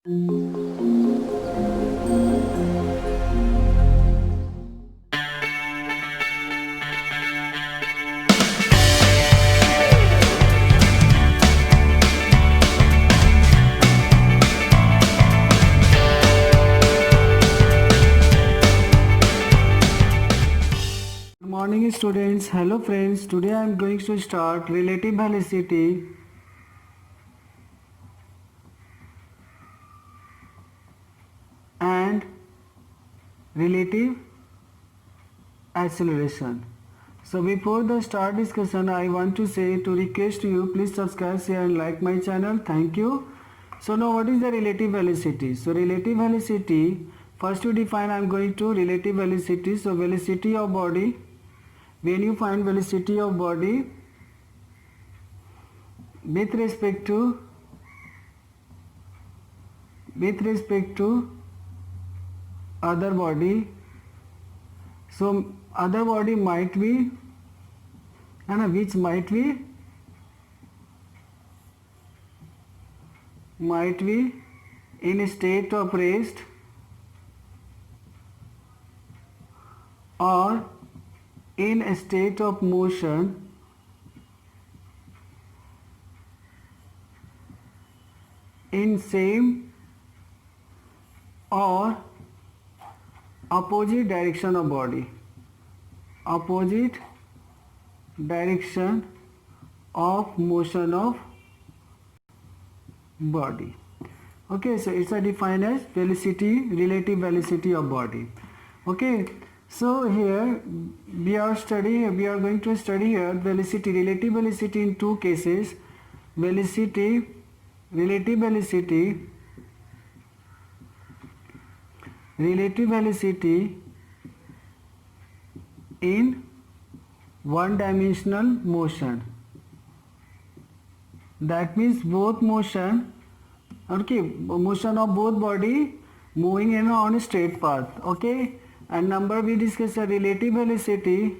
Good morning students. Hello friends. Today I am going to start relative velocity and relative acceleration. So before the start discussion, I want to say to request you please subscribe, share and like my channel. Thank you. So now what is the relative velocity? So relative velocity, first to define I am going to relative velocity. So velocity of body, when you find velocity of body with respect to other body, so other body might be and which might be in a state of rest or in a state of motion in same or opposite direction of body, opposite direction of motion of body. Okay, so it's a defined as velocity, relative velocity of body. Okay, so here we are going to study here velocity, relative velocity in two cases. Relative velocity in one dimensional motion. That means both motion, okay, motion of both body moving on a straight path. Okay, and number we discuss a relative velocity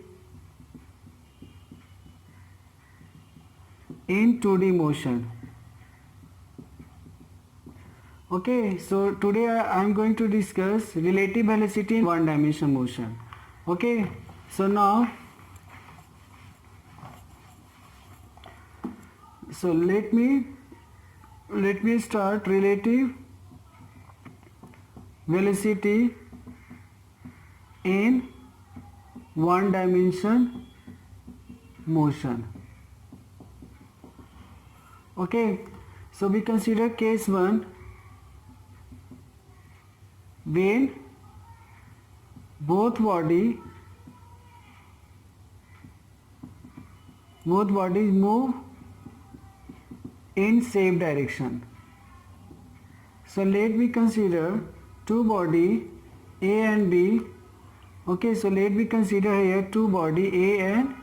in 2D motion. Okay, so today I am going to discuss relative velocity in one dimension motion. Okay, so now let me start relative velocity in one dimension motion. Okay, so we consider case 1 when both bodies move in same direction. So let me consider two body A and B. Okay, so let me consider here two body A and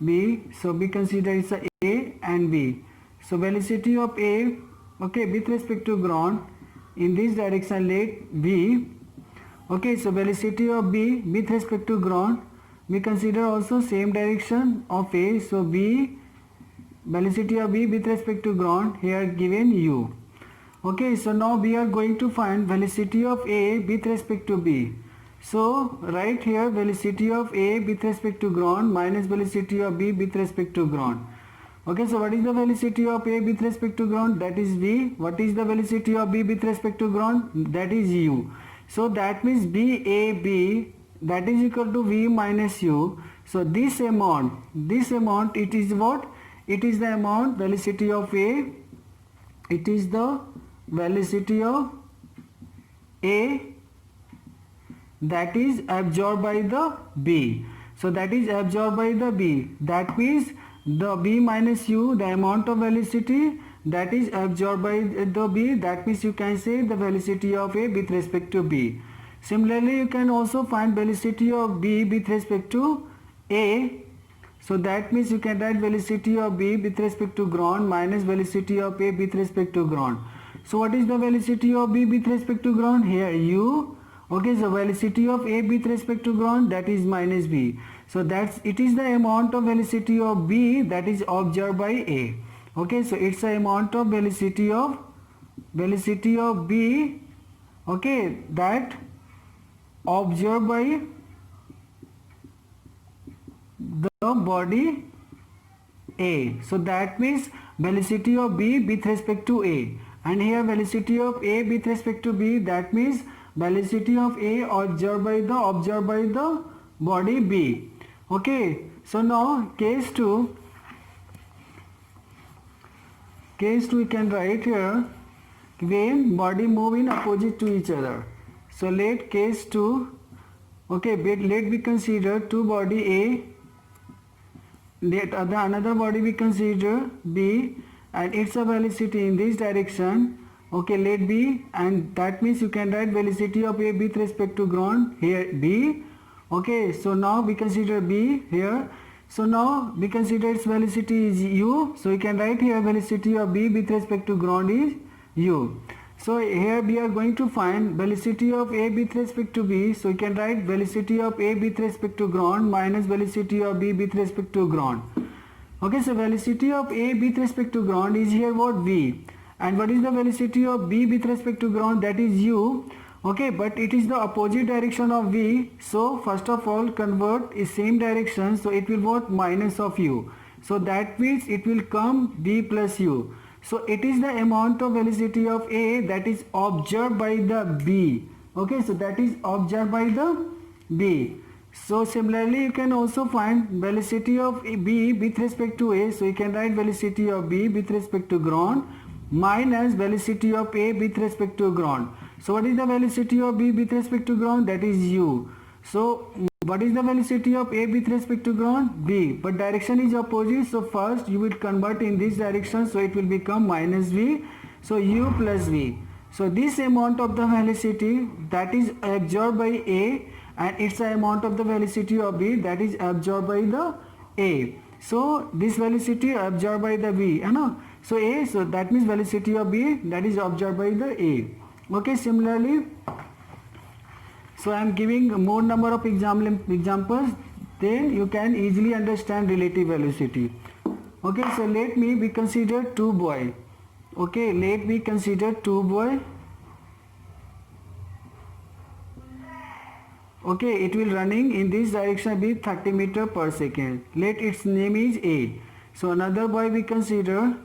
B. So we consider it's a A and B. So velocity of A, okay, with respect to ground in this direction let B. Okay, so velocity of B with respect to ground, we consider also same direction of A. So B, velocity of B with respect to ground here given U. Okay, so now we are going to find velocity of A with respect to B. So right here velocity of A with respect to ground minus velocity of B with respect to ground. Okay, so what is the velocity of A with respect to ground? That is V. What is the velocity of B with respect to ground? That is U. So that means BAB, that is equal to V minus U. So this amount it is what? It is the amount velocity of A. It is the velocity of A that is absorbed by the B. So that is absorbed by the B. That means the B minus U, the amount of velocity that is absorbed by the B, that means you can say the velocity of A with respect to B. Similarly, you can also find velocity of B with respect to A. So that means you can write velocity of B with respect to ground minus velocity of A with respect to ground. So what is the velocity of B with respect to ground? Here U. Okay, so velocity of A with respect to ground, that is minus B. So it is the amount of velocity of B that is observed by A. Okay, so it's the amount of velocity of velocity of B, okay, that observed by the body A. So that means velocity of B with respect to A, and here velocity of A with respect to B, that means velocity of A observed by the body B. Okay, so now case 2 we can write here when body move in opposite to each other. So let case 2, okay, let we consider two body A, let another body we consider B, and its a velocity in this direction, okay, let B, and that means you can write velocity of A with respect to ground here B. Okay, so now we consider B here. So now we consider its velocity is u, so you can write here velocity of B with respect to ground is u. So here we are going to find velocity of A with respect to B, so you can write velocity of A with respect to ground minus velocity of B with respect to ground. Okay, so velocity of A with respect to ground is here what? V. And what is the velocity of B with respect to ground? That is u. Okay, but it is the opposite direction of V, so first of all convert is same direction, so it will what? Minus of u. So that means it will come B plus u. So it is the amount of velocity of A that is observed by the B. Okay, so that is observed by the B. So similarly you can also find velocity of B with respect to A, so you can write velocity of B with respect to ground minus velocity of A with respect to ground. So what is the velocity of B with respect to ground? That is u. So what is the velocity of A with respect to ground? B. But direction is opposite, so first you will convert in this direction, so it will become minus V. So u plus V. So this amount of the velocity that is absorbed by A, and it's the amount of the velocity of B that is absorbed by the A. So this velocity absorbed by the B, you know. So A, so that means velocity of B that is absorbed by the A. Okay, similarly, so I am giving more number of examples, then you can easily understand relative velocity. Okay, so let me be consider two boy. Okay, let me consider two boy. Okay, it will running in this direction with 30 meter per second. Let its name is A. So another boy we consider.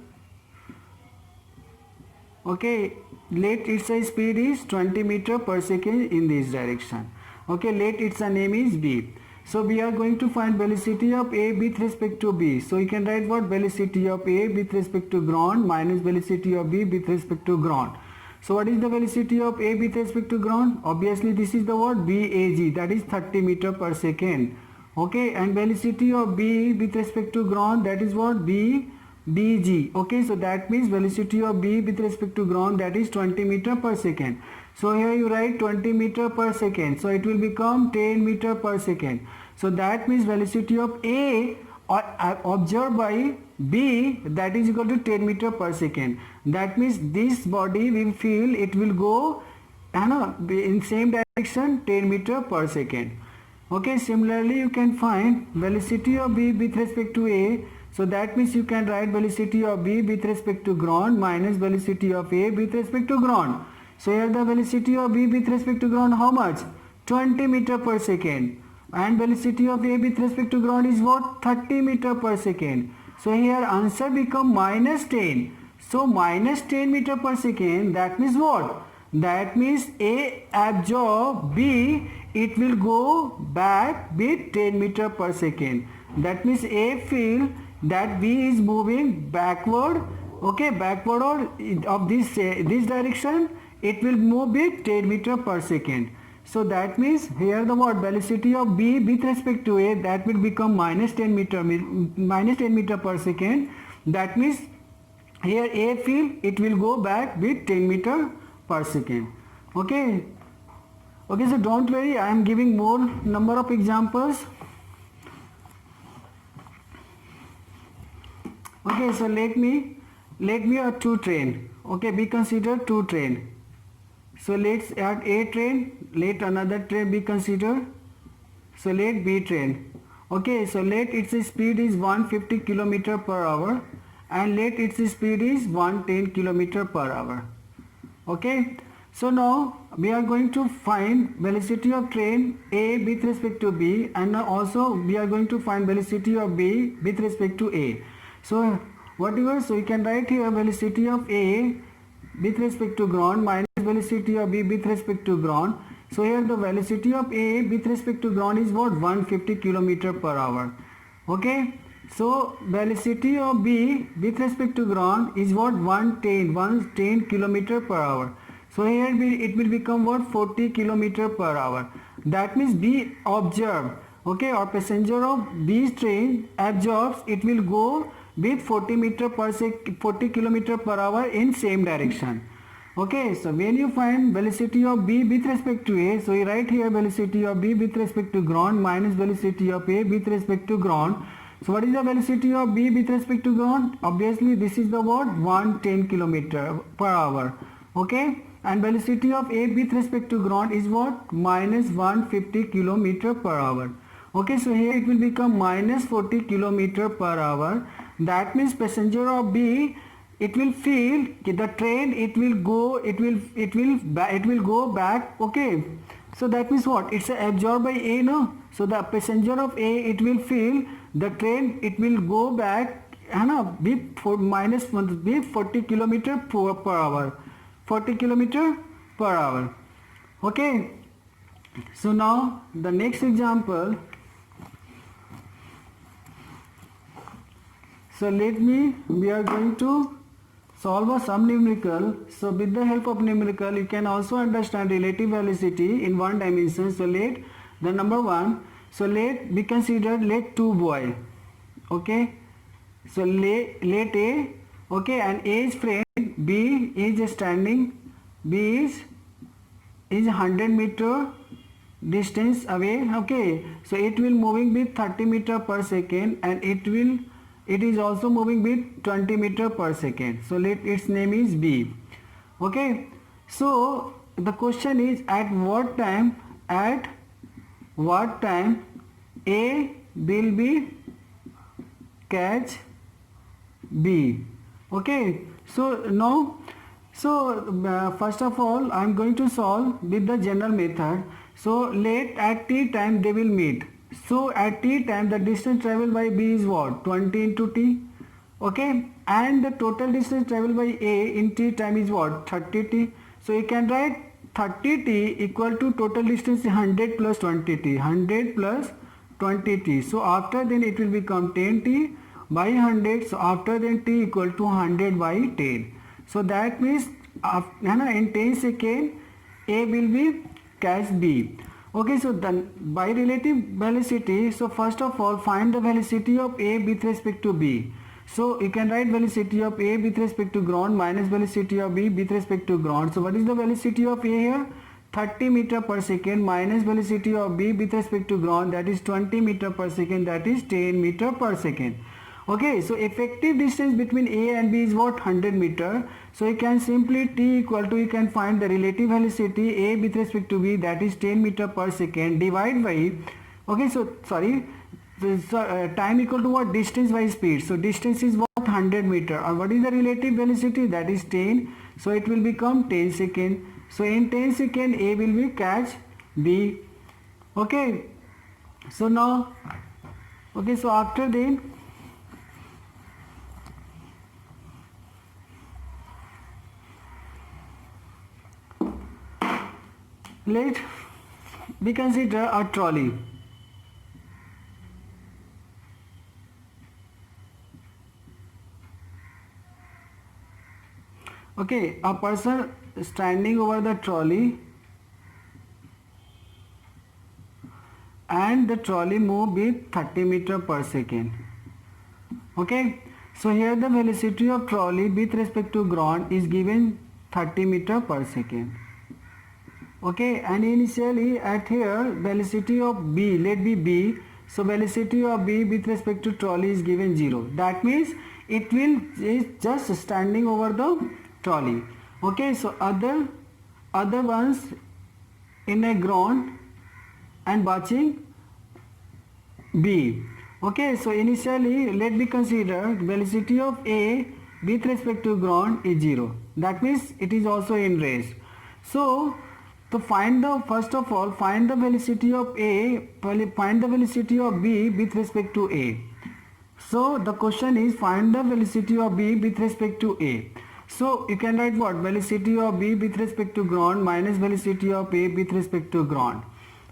Okay, let its speed is 20 meter per second in this direction. Okay, let its name is B. So we are going to find velocity of A with respect to B. So you can write what? Velocity of A with respect to ground minus velocity of B with respect to ground. So what is the velocity of A with respect to ground? Obviously this is the word BAG, that is 30 meter per second. Okay, and velocity of B with respect to ground, that is what? BG. Okay, so that means velocity of B with respect to ground, that is 20 meter per second. So here you write 20 meter per second, so it will become 10 meter per second. So that means velocity of A observed by B, that is equal to 10 meter per second. That means this body will feel it will go in same direction 10 meter per second. Okay, similarly you can find velocity of B with respect to A. So that means you can write velocity of B with respect to ground minus velocity of A with respect to ground. So here the velocity of B with respect to ground, how much? 20 meter per second. And velocity of A with respect to ground is what? 30 meter per second. So here answer become minus 10. So minus 10 meter per second, that means what? That means A absorb B, it will go back with 10 meter per second. That means A feel that B is moving backward, okay, backward or of this direction, it will move with 10 meter per second. So that means here the word velocity of B with respect to A, that will become minus 10 meter per second. That means here A feel it will go back with 10 meter per second. Okay, okay, so don't worry, I am giving more number of examples. Okay, so let me a two train. Okay, we consider two train. So let's add A train, let another train be considered. So let B train. Okay, so let its speed is 150 km per hour and let its speed is 110 km per hour. Okay, so now we are going to find velocity of train A with respect to B, and also we are going to find velocity of B with respect to A. So whatever, so you can write here velocity of A with respect to ground minus velocity of B with respect to ground. So here the velocity of A with respect to ground is what, 150 km per hour. Okay, so velocity of B with respect to ground is what, 110 km per hour. So here it will become what, 40 km per hour. That means B observed, okay, or passenger of B's train absorbs, it will go with 40 km per hour in same direction. Okay, so when you find velocity of B with respect to A, so you write here velocity of B with respect to ground minus velocity of A with respect to ground. So what is the velocity of B with respect to ground? Obviously this is the what, 110 km per hour. Okay, and velocity of A with respect to ground is what, minus 150 km per hour. Okay, so here it will become minus 40 km per hour. That means passenger of B, it will feel the train, it will go back. Okay, so that means what, it's absorbed by A, no? So the passenger of A, it will feel the train, it will go back with minus 40 km per hour, 40 km per hour. Okay, so now the next example. So we are going to solve a sum numerical. So with the help of numerical, you can also understand relative velocity in one dimension. So let the number one, so let be considered, let two boy. Okay, so let A, okay, and A's friend B is standing, B is 100 meter distance away. Okay, so it will moving with 30 meter per second, and it is also moving with 20 meter per second. So let its name is B. Okay, so the question is, at what time A will be catch B. Okay, so now, so first of all I am going to solve with the general method. So let at t time they will meet. So at t time the distance traveled by B is what, 20 into t. Okay, and the total distance traveled by A in t time is what, 30t. So you can write 30t equal to total distance 100 plus 20t, 100 plus 20t. So after then it will become 10t by 100. So after then t equal to 100 by 10. So that means in 10 seconds A will be catch B. Okay, so then by relative velocity, so first of all find the velocity of A with respect to B. So you can write velocity of A with respect to ground minus velocity of B with respect to ground. So what is the velocity of A here? 30 meter per second minus velocity of B with respect to ground, that is 20 meter per second, that is 10 meter per second. Okay, so effective distance between A and B is what, 100 meter. So you can simply t equal to, you can find the relative velocity A with respect to B, that is 10 meter per second, divide by, okay, so sorry, time equal to what, distance by speed. So distance is what, 100 meter, or what is the relative velocity, that is 10. So it will become 10 second. So in 10 second A will be catch B. Okay, so now, okay, so after then let we consider a trolley. Okay, a person standing over the trolley, and the trolley move with 30 meter per second. Okay, so here the velocity of trolley with respect to ground is given 30 meter per second. Okay, and initially at here velocity of B, let be B, so velocity of B with respect to trolley is given 0. That means it is just standing over the trolley. Okay, so other ones in a ground and watching B. Okay, so initially let me consider velocity of A with respect to ground is 0. That means it is also in rest. So to find the, first of all, find the velocity of A, find the velocity of B with respect to A. So the question is find the velocity of B with respect to A. So you can write what? Velocity of B with respect to ground minus velocity of A with respect to ground.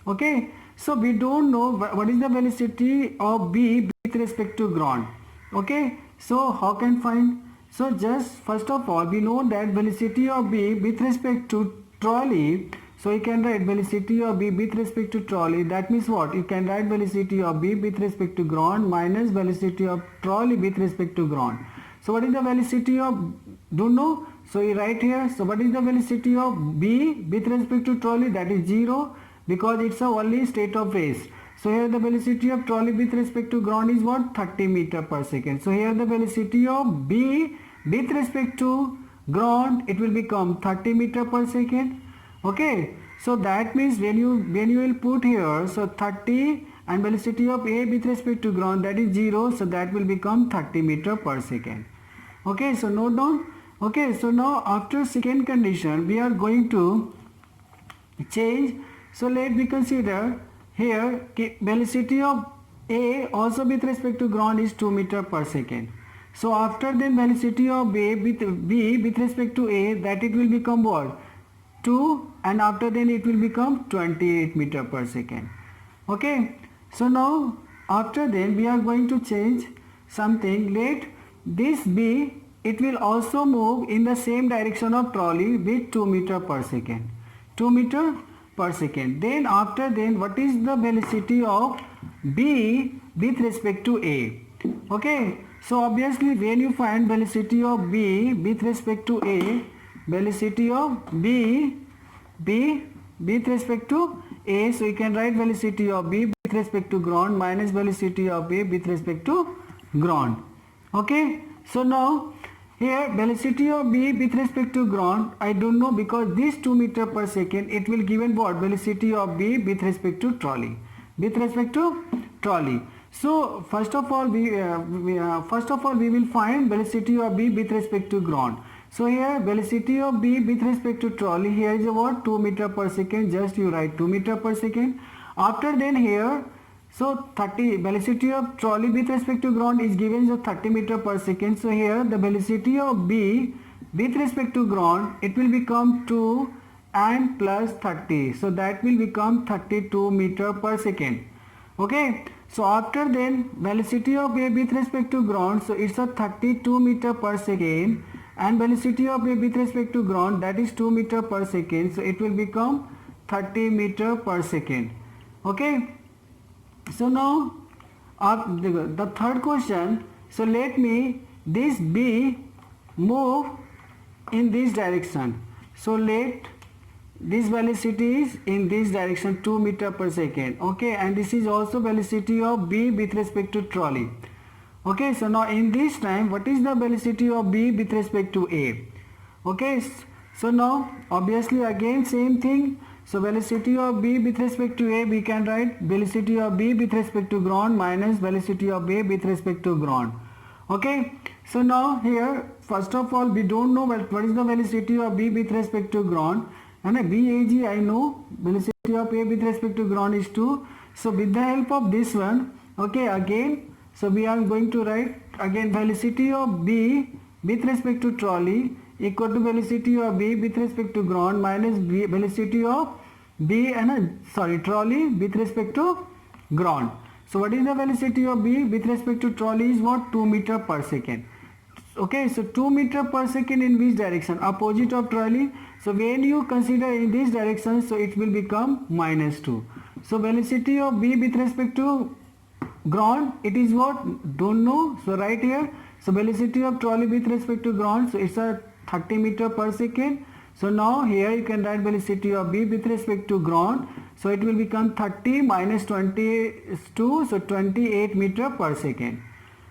Okay. So we don't know what is the velocity of B with respect to ground. Okay. So how can find? So just first of all we know that velocity of B with respect to trolley. So you can write velocity of B with respect to trolley. That means what? You can write velocity of B with respect to ground minus velocity of trolley with respect to ground. So what is the velocity of, don't know? So you write here. So what is the velocity of B with respect to trolley? That is 0 because it's a only state of rest. So here the velocity of trolley with respect to ground is what? 30 meter per second. So here the velocity of B with respect to ground, it will become 30 meter per second. Okay, so that means when you will put here, so 30 and velocity of A with respect to ground, that is 0, so that will become 30 meter per second. Okay, so note down. Okay, so now after second condition we are going to change. So let me consider here velocity of A also with respect to ground is 2 meter per second. So after then velocity of B with respect to A, that it will become what? 2, and after then it will become 28 meter per second. Okay, so now after then we are going to change something. Let this B, it will also move in the same direction of trolley with 2 meter per second. 2 meter per second. Then after then what is the velocity of B with respect to A? Okay, so obviously when you find velocity of B with respect to A, velocity of B with respect to A, so you can write velocity of B with respect to ground minus velocity of A with respect to ground. Okay, so now here velocity of B with respect to ground, I don't know because this 2 meter per second, it will given what? Velocity of B with respect to trolley. With respect to trolley. So first of all we will find velocity of B with respect to ground. So here velocity of B with respect to trolley, here is what? 2 meter per second, just you write 2 meter per second. After then here, so 30 velocity of trolley with respect to ground is given as 30 meter per second. So here the velocity of B with respect to ground, it will become 2 and plus 30. So that will become 32 meter per second. Okay. So after then velocity of A with respect to ground, so it's a 32 meter per second, and velocity of A with respect to ground, that is 2 meter per second, so it will become 30 meter per second. Okay, so now the third question. So let me this B move in this direction. So let this velocity is in this direction, 2 meter per second. Okay, and this is also velocity of B with respect to trolley. Okay, so now in this time what is the velocity of B with respect to A? Okay, so now obviously again same thing. So velocity of B with respect to A, we can write velocity of B with respect to ground minus velocity of A with respect to ground. Okay, so now here first of all we don't know what is the velocity of B with respect to ground, and BAG I know velocity of A with respect to ground is 2. So with the help of this one, okay, again, so we are going to write again velocity of B with respect to trolley equal to velocity of B with respect to ground minus velocity of B and trolley with respect to ground. So what is the velocity of B with respect to trolley is what? 2 meter per second. Okay, so 2 meter per second in which direction? Opposite of trolley. So when you consider in this direction, so it will become minus 2. So velocity of B with respect to ground, it is what? Don't know. So right here, so velocity of trolley with respect to ground, so it's a 30 meter per second. So now here you can write velocity of B with respect to ground, so it will become 30 minus 22, so 28 meter per second.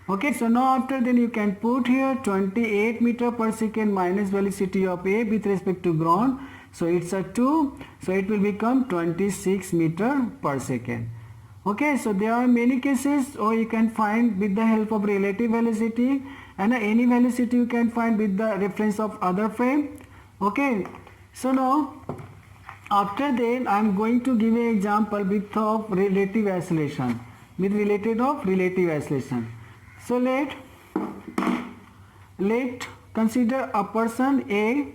Okay, so now after then you can put here 28 meter per second minus velocity of A with respect to ground, so it's a 2, so it will become 26 meter per second. Okay, so there are many cases, or you can find with the help of relative velocity, and any velocity you can find with the reference of other frame. Okay, so now after that I am going to give an example with of relative acceleration, with related of relative acceleration. So let consider a person A,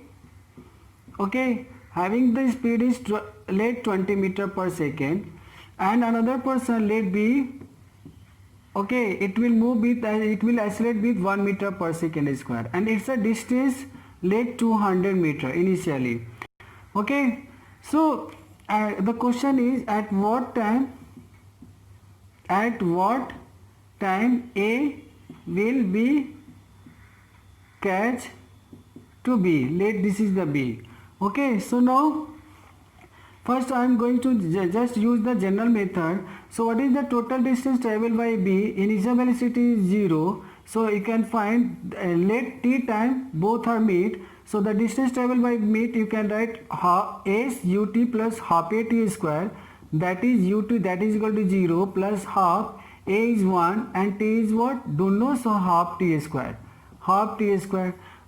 okay, having the speed is let 20 meter per second, and another person let B, okay, it will move with it will accelerate with 1 meter per second square, and it's a distance let 200 meter initially. Okay, so the question is at what time A will be catch to B. Let this is the B. Okay, so now first I am going to just use the general method. So what is the total distance traveled by B? Initial velocity is 0. So you can find let t time both are meet. So the distance traveled by meet, you can write s ut plus half a t square, that is ut that is equal to 0 plus half a is 1 and t is what? Don't know, so half t square.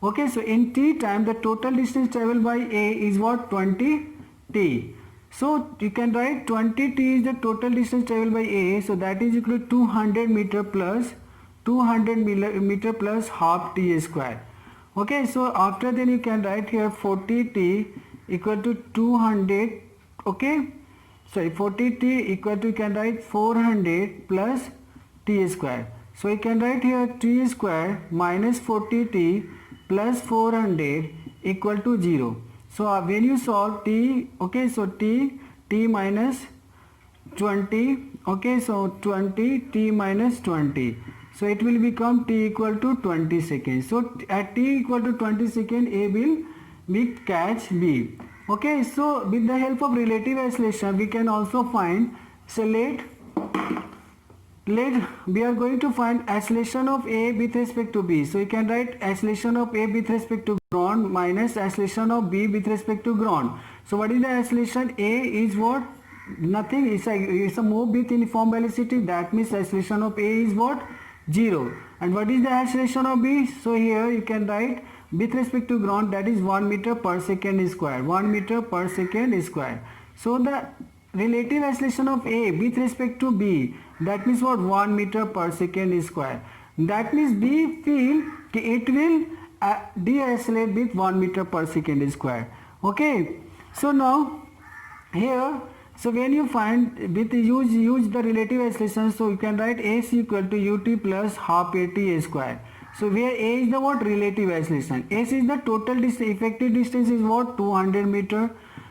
Okay, so in t time the total distance traveled by A is what? 20 t. So you can write 20 t is the total distance traveled by A, so that is equal to 200 meter plus half t square. Okay, so after then you can write here 40 t equal to 200. Okay, sorry, 40 t equal to, you can write 400 plus t square. So you can write here t square minus 40 t plus 400 equal to 0. So when you solve t, okay, so t minus 20, okay, so 20 t minus 20, so it will become t equal to 20 seconds. So at t equal to 20 seconds A will be catch B. Okay, so with the help of relative acceleration we can also find, so let we are going to find acceleration of A with respect to B. So you can write acceleration of A with respect to ground minus acceleration of B with respect to ground. So what is the acceleration? A is what? Nothing. It's a move with uniform velocity. That means acceleration of A is what? 0. And what is the acceleration of B? So here you can write with respect to ground, that is 1 meter per second square. 1 meter per second square. So the relative acceleration of A with respect to B, that means what? 1 meter per second square. That means we feel it will decelerate with 1 meter per second square. Okay, so now here, so when you find with use the relative acceleration, so you can write S equal to ut plus half at square. So where A is the what? Relative acceleration. S is the total distance, effective distance is what? 200 meter.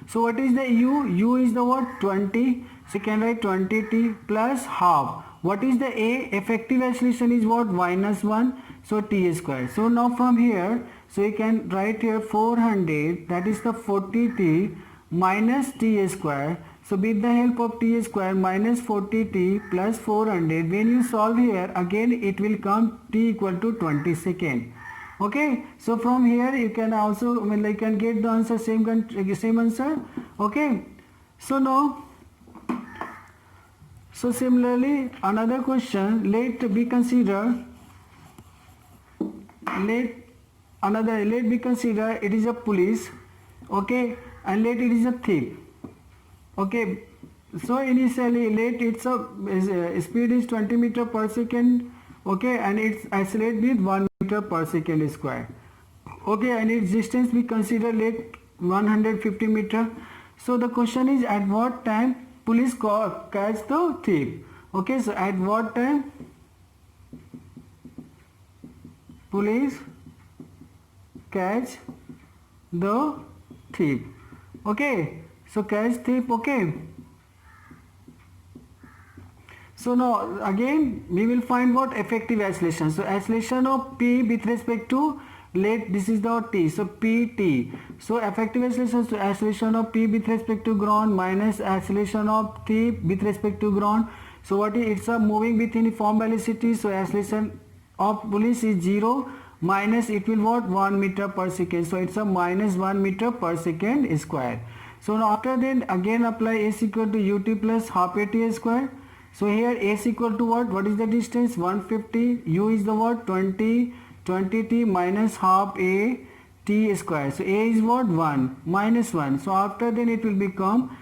So what is the U? U is the what? 20. So you can write 20 t plus half. What is the A? Effective acceleration is what? Minus 1. So t square. So now from here, so you can write here 400, that is the 40 t minus t square. So with the help of t square minus 40 t plus 400, when you solve here again it will come t equal to 20 second. Okay, so from here you can also, you can get the answer, same answer. Okay, so now, so similarly another question, let we consider it is a police, okay, and let it is a thief. Okay, so initially let its speed is 20 meter per second, okay, and it's accelerate with 1 meter per second square. Okay, and its distance we consider let 150 meter. So the question is at what time police catch the thief. Okay, so at what time police catch the thief. Okay, so catch thief. Okay, so now again we will find what? Effective acceleration. So acceleration of P with respect to, let this is the T, so PT. So effective acceleration, so acceleration of P with respect to ground minus acceleration of T with respect to ground. So what is, it's a moving with uniform velocity, so acceleration of police is 0 minus it will what? 1 meter per second, so it's a minus 1 meter per second square. So now after that again apply S equal to ut plus half at square. So here S equal to what? What is the distance? 150. U is the what? 20. 20t minus half a t square. So a is what? 1 minus 1. So after then it will become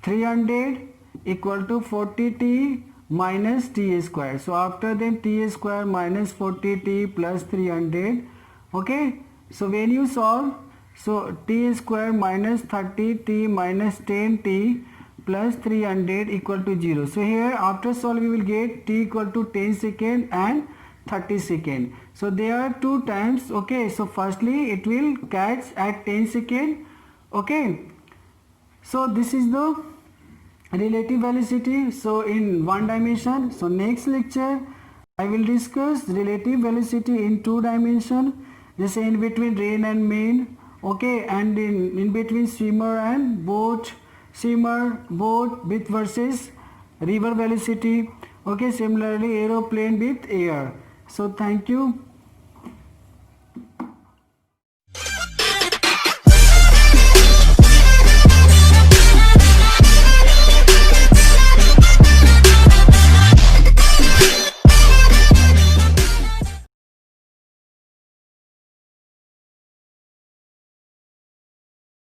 300 equal to 40t minus t square. So after then t square minus 40t plus 300. Okay. So when you solve, so t square minus 30t minus 10t plus 300 equal to 0. So here after solve we will get t equal to 10 second and 30 second. So there are two times. Okay. So firstly it will catch at 10 second. Okay. So this is the relative velocity. So in one dimension. So next lecture I will discuss relative velocity in two dimension. Just in between rain and main. Okay. And in between swimmer and boat. Swimmer, boat with versus river velocity. Okay. Similarly aeroplane with air. So thank you.